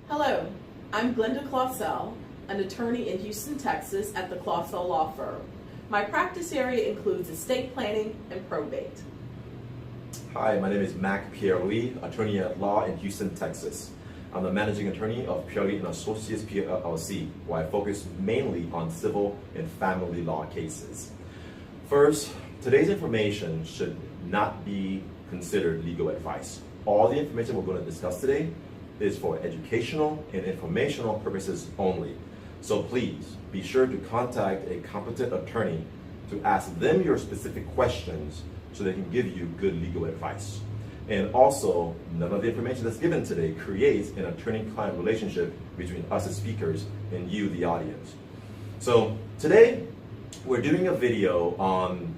Hello, I'm Glenda Clausell, an attorney in Houston, Texas at the Clausell Law Firm. My practice area includes estate planning and probate. Hi, my name is Mac Pierre-Louis, attorney at law in Houston, Texas. I'm the managing attorney of Pierre-Louis & Associates PLLC, where I focus mainly on civil and family law cases. First, today's information should not be considered legal advice. All the information we're going to discuss today is for educational and informational purposes only. So please be sure to contact a competent attorney to ask them your specific questions so they can give you good legal advice. And also, none of the information that's given today creates an attorney-client relationship between us as speakers and you, the audience. So today, we're doing a video on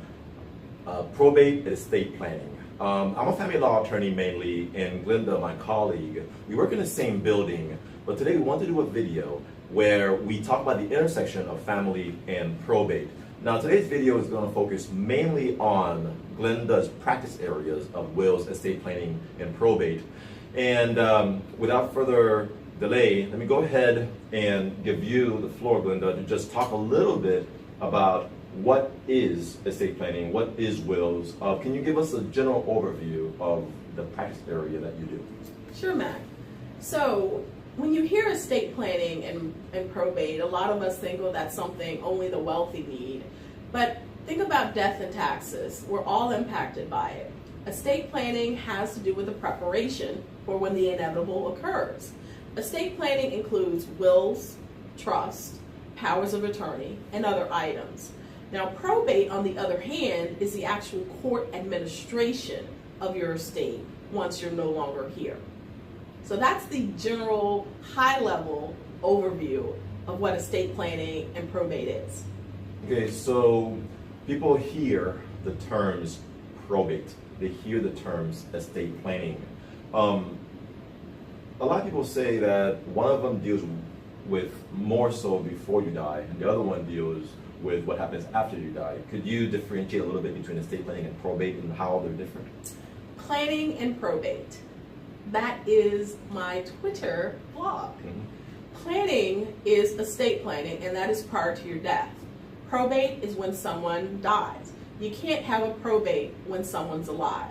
probate and estate planning. I'm a family law attorney mainly, and Glenda, my colleague, we work in the same building, but today we want to do a video where we talk about the intersection of family and probate. Now today's video is going to focus mainly on Glenda's practice areas of wills, estate planning, and probate. And without further delay, let me go ahead and give you the floor, Glenda, to just talk a little bit about what is estate planning, what is wills. Can you give us a general overview of the practice area that you do? Sure, Mac. So when you hear estate planning and probate, a lot of us think, oh, that's something only the wealthy need. But think about death and taxes. We're all impacted by it. Estate planning has to do with the preparation for when the inevitable occurs. Estate planning includes wills, trust, powers of attorney, and other items. Now, probate, on the other hand, is the actual court administration of your estate once you're no longer here. So that's the general high-level overview of what estate planning and probate is. Okay, so people hear the terms probate, they hear the terms estate planning. A lot of people say that one of them deals with more so before you die, and the other one deals with what happens after you die. Could you differentiate a little bit between estate planning and probate and how they're different? Planning and probate. That is my Twitter blog. Planning is estate planning, and that is prior to your death. Probate is when someone dies. You can't have a probate when someone's alive.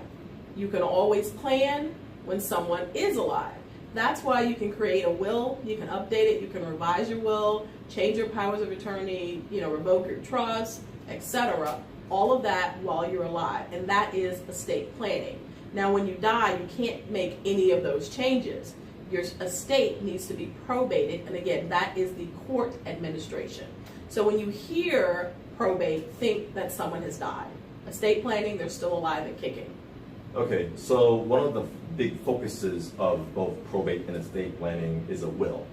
You can always plan when someone is alive. That's why you can create a will, you can update it, you can revise your will, change your powers of attorney, revoke your trust, etc. All of that while you're alive, and that is estate planning. Now, when you die, you can't make any of those changes. Your estate needs to be probated, and again, that is the court administration. So when you hear probate, think that someone has died. Estate planning, they're still alive and kicking. Okay, so one of the big focuses of both probate and estate planning is a will,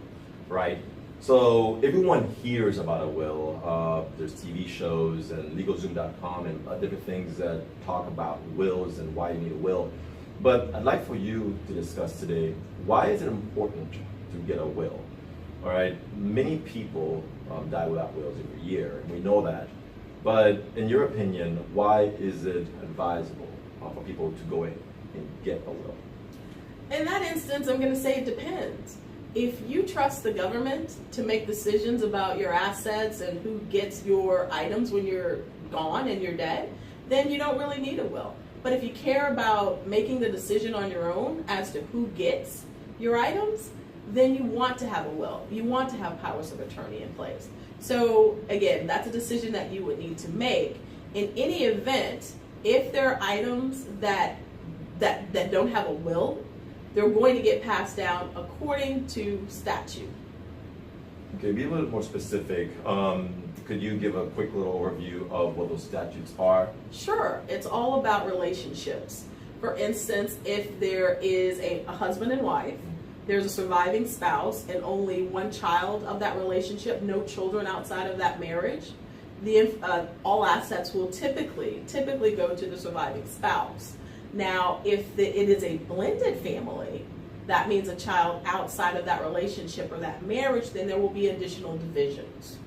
right? So everyone hears about a will. There's TV shows and LegalZoom.com and different things that talk about wills and why you need a will. But I'd like for you to discuss today, why is it important to get a will? All right, many people die without wills every year, and we know that. But in your opinion, why is it advisable for people to go in and get a will? In that instance, I'm going to say it depends. If you trust the government to make decisions about your assets and who gets your items when you're gone and you're dead, then you don't really need a will. But if you care about making the decision on your own as to who gets your items, then you want to have a will. You want to have powers of attorney in place. So again, that's a decision that you would need to make. In any event, if there are items that don't have a will, they're going to get passed down according to statute. Okay, be a little more specific. Could you give a quick little overview of what those statutes are? Sure, it's all about relationships. For instance, if there is a husband and wife, there's a surviving spouse and only one child of that relationship, no children outside of that marriage, all assets will typically go to the surviving spouse. Now, if it is a blended family, that means a child outside of that relationship or that marriage, then there will be additional divisions.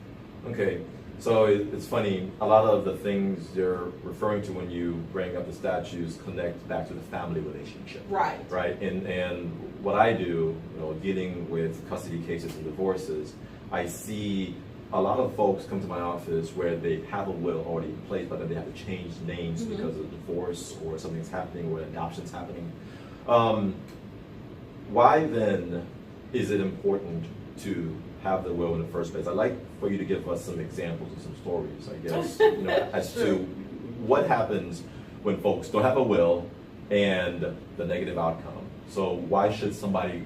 Okay, So it's funny, a lot of the things you're referring to when you bring up the statutes connect back to the family relationship. Right. Right. And what I do, dealing with custody cases and divorces, I see a lot of folks come to my office where they have a will already in place, but then they have to change names because of divorce or something's happening or adoption's happening. Why then is it important to have the will in the first place? I'd like for you to give us some examples and some stories, I guess, as to what happens when folks don't have a will and the negative outcome. So why should somebody,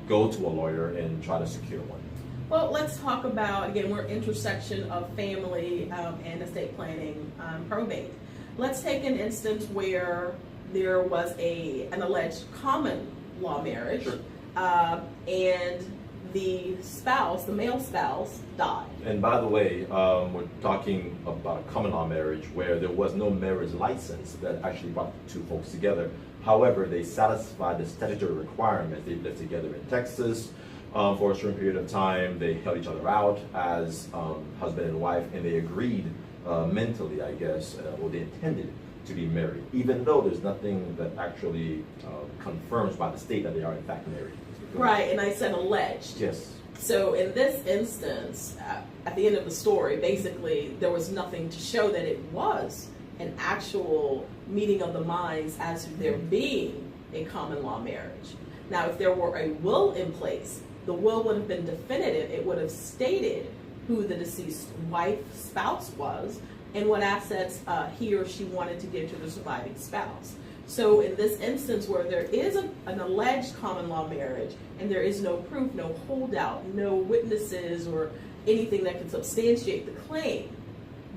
go to a lawyer and try to secure one? Well, let's talk about, again, we're intersection of family and estate planning, probate. Let's take an instance where there was an alleged common law marriage, Sure. And the spouse, the male spouse, died. And by the way, we're talking about a common law marriage where there was no marriage license that actually brought the two folks together. However, they satisfied the statutory requirement. They lived together in Texas for a certain period of time. They held each other out as husband and wife, and they agreed mentally, I guess, or they intended to be married, even though there's nothing that actually confirms by the state that they are in fact married. Right, and I said alleged. Yes. So in this instance, at the end of the story, basically there was nothing to show that it was an actual meeting of the minds as to there being a common law marriage. Now, if there were a will in place, the will would have been definitive. It would have stated who the deceased wife, spouse was, and what assets he or she wanted to give to the surviving spouse. So in this instance where there is an alleged common law marriage and there is no proof, no holdout, no witnesses or anything that can substantiate the claim,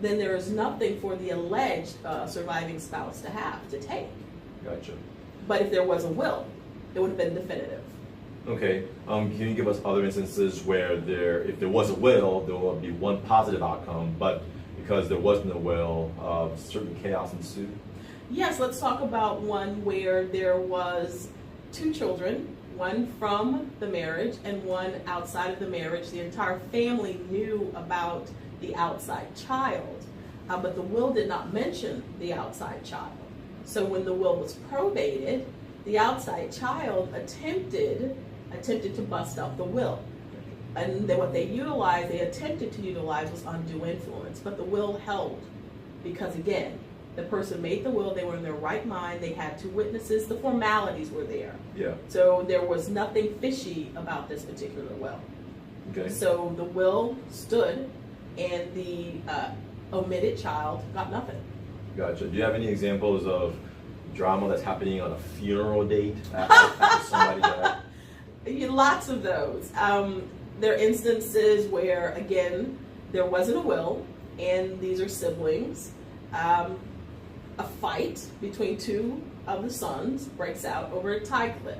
then there is nothing for the alleged surviving spouse to take. Gotcha. But if there was a will, it would have been definitive. Okay. Can you give us other instances where if there was a will, there would be one positive outcome, but because there wasn't a will, certain chaos ensued? Yes, let's talk about one where there was two children, one from the marriage and one outside of the marriage. The entire family knew about the outside child, but the will did not mention the outside child. So when the will was probated, the outside child attempted to bust up the will. And then what they attempted to utilize was undue influence, but the will held because, again, the person made the will, they were in their right mind, they had two witnesses, the formalities were there. Yeah. So there was nothing fishy about this particular will. Okay. So the will stood and the omitted child got nothing. Gotcha. Do you have any examples of drama that's happening on a funeral date after somebody died? Lots of those. There are instances where, again, there wasn't a will, and these are siblings. A fight between two of the sons breaks out over a tie clip.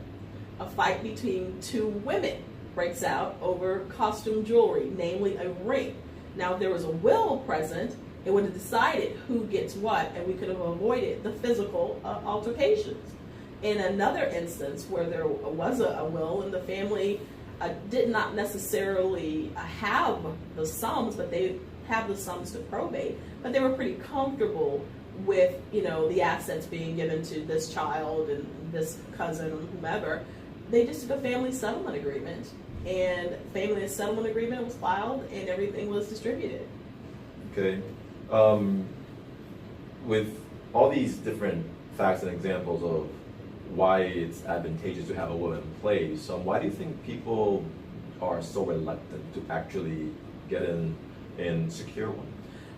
A fight between two women breaks out over costume jewelry, namely a ring. Now, if there was a will present, it would have decided who gets what, and we could have avoided the physical altercations. In another instance where there was a will and the family did not necessarily have the sums, but they have the sums to probate, but they were pretty comfortable with, the assets being given to this child and this cousin or whomever. They just did a family settlement agreement, and family settlement agreement was filed and everything was distributed. Okay. With all these different facts and examples of why it's advantageous to have a will in place, why do you think people are so reluctant to actually get in and secure one?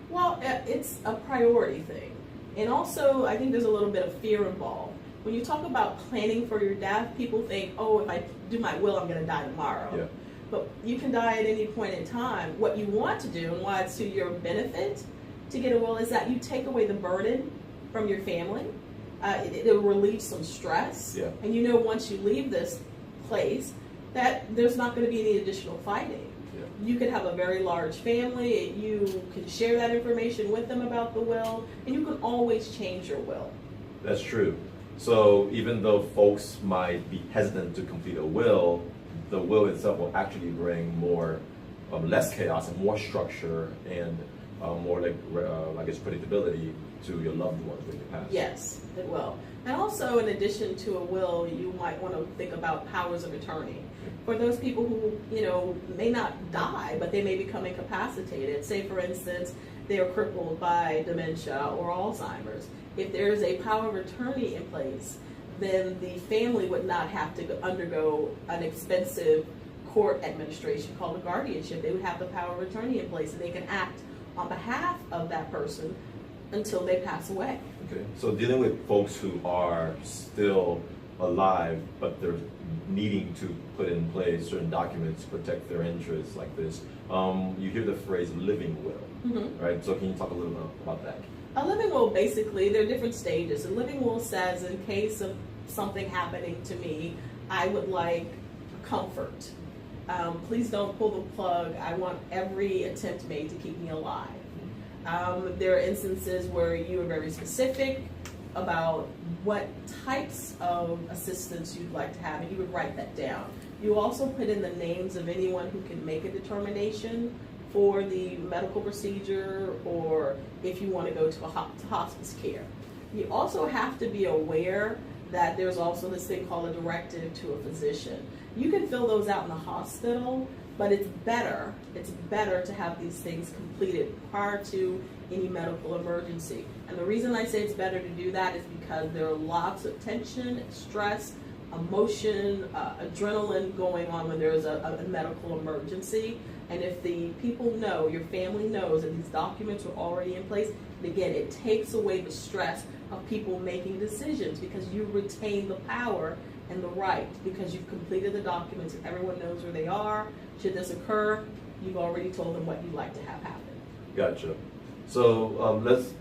Well, it's a priority thing. And also, I think there's a little bit of fear involved. When you talk about planning for your death, people think, oh, if I do my will, I'm going to die tomorrow. Yeah. But you can die at any point in time. What you want to do, and why it's to your benefit to get a will, is that you take away the burden from your family. It will relieve some stress. Yeah. And once you leave this place, that there's not going to be any additional fighting. You could have a very large family, you can share that information with them about the will, and you can always change your will. That's true. So even though folks might be hesitant to complete a will, the will itself will actually bring more less chaos and more structure and more like I guess predictability to your loved ones when you pass. Yes, it will. And also, in addition to a will, you might want to think about powers of attorney. For those people who, may not die, but they may become incapacitated. Say, for instance, they are crippled by dementia or Alzheimer's. If there is a power of attorney in place, then the family would not have to undergo an expensive court administration called a guardianship. They would have the power of attorney in place, and they can act on behalf of that person until they pass away. Okay, so dealing with folks who are still alive, but they're needing to put in place certain documents to protect their interests like this, you hear the phrase living will, right? So can you talk a little bit about that? A living will, basically, there are different stages. A living will says, in case of something happening to me, I would like comfort. Please don't pull the plug. I want every attempt made to keep me alive. There are instances where you are very specific about what types of assistance you'd like to have, and you would write that down. You also put in the names of anyone who can make a determination for the medical procedure, or if you want to go to hospice care. You also have to be aware that there's also this thing called a directive to a physician. You can fill those out in the hospital, but it's better to have these things completed prior to any medical emergency. And the reason I say it's better to do that is because there are lots of tension, stress, emotion, adrenaline going on when there is a medical emergency. And if the people know, your family knows that these documents are already in place, and again, it takes away the stress of people making decisions, because you retain the power and the right, because you've completed the documents and everyone knows where they are. Should this occur, you've already told them what you'd like to have happen. Gotcha. So let's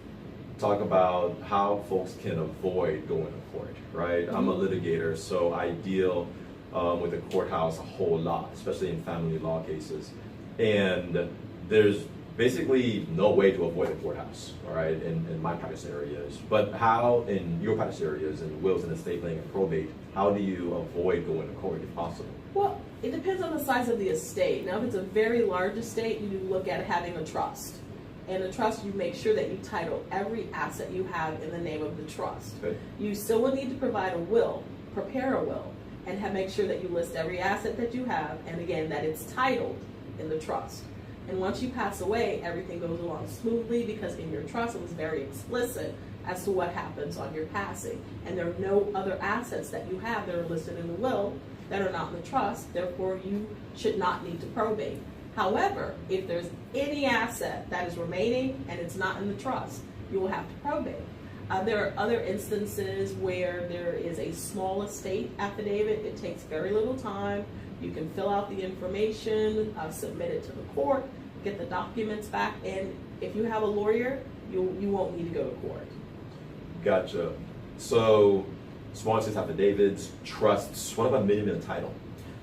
talk about how folks can avoid going to court, right? I'm a litigator, so I deal with the courthouse a whole lot, especially in family law cases. And there's basically no way to avoid the courthouse, all right, in my practice areas. But how, in your practice areas, in wills and estate planning and probate, how do you avoid going to court if possible? Well, it depends on the size of the estate. Now, if it's a very large estate, you look at having a trust. And a trust, you make sure that you title every asset you have in the name of the trust. Okay. You still will need to provide a will, prepare a will, and make sure that you list every asset that you have, and again, that it's titled in the trust. And once you pass away, everything goes along smoothly, because in your trust it was very explicit as to what happens on your passing. And there are no other assets that you have that are listed in the will that are not in the trust, therefore you should not need to probate. However, if there's any asset that is remaining and it's not in the trust, you will have to probate. There are other instances where there is a small estate affidavit. It takes very little time. You can fill out the information, submit it to the court, get the documents back, and if you have a lawyer, you won't need to go to court. Gotcha. So, small estate affidavits, trusts, what about minimum title?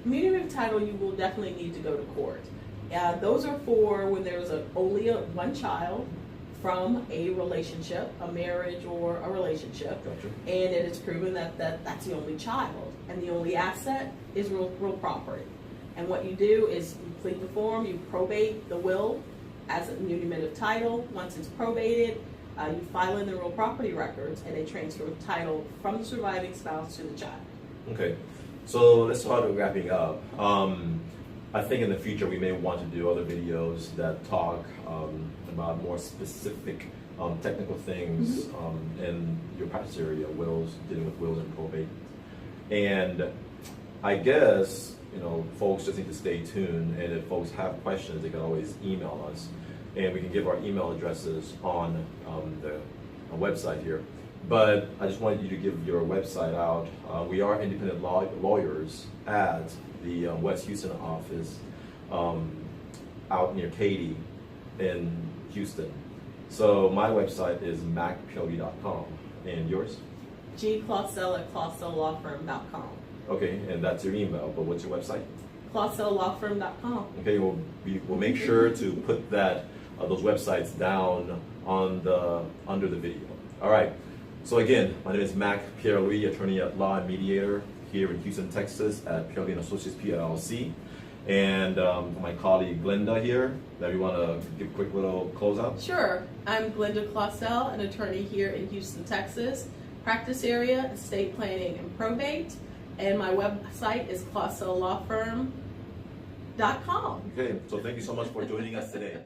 Minimum title, you will definitely need to go to court. Those are for when there's only one child from a relationship, a marriage or a relationship, Gotcha. And it is proven that that's the only child, and the only asset is real property. And what you do is complete the form, you probate the will as a unit of title. Once it's probated, you file in the real property records, and they transfer the title from the surviving spouse to the child. Okay, so let's start wrapping up. I think in the future we may want to do other videos that talk about more specific technical things in your practice area, wills, dealing with wills and probate. And I guess, folks just need to stay tuned, and if folks have questions, they can always email us, and we can give our email addresses on the website here. But I just wanted you to give your website out. We are independent lawyers at the West Houston office out near Katy in Houston. So my website is macpilby.com. And yours? gclausell@clausellawfirm.com. Okay, and that's your email, but what's your website? clausellawfirm.com. Okay, we'll make sure to put that those websites down on under the video. All right. So again, my name is Mac Pierre-Louis, attorney at law and mediator here in Houston, Texas at Pierre-Louis & Associates PLLC. And for my colleague Glenda here, that we want to give a quick little closeout. Sure. I'm Glenda Clausell, an attorney here in Houston, Texas. Practice area, estate planning and probate. And my website is clausellawfirm.com. Okay, so thank you so much for joining us today.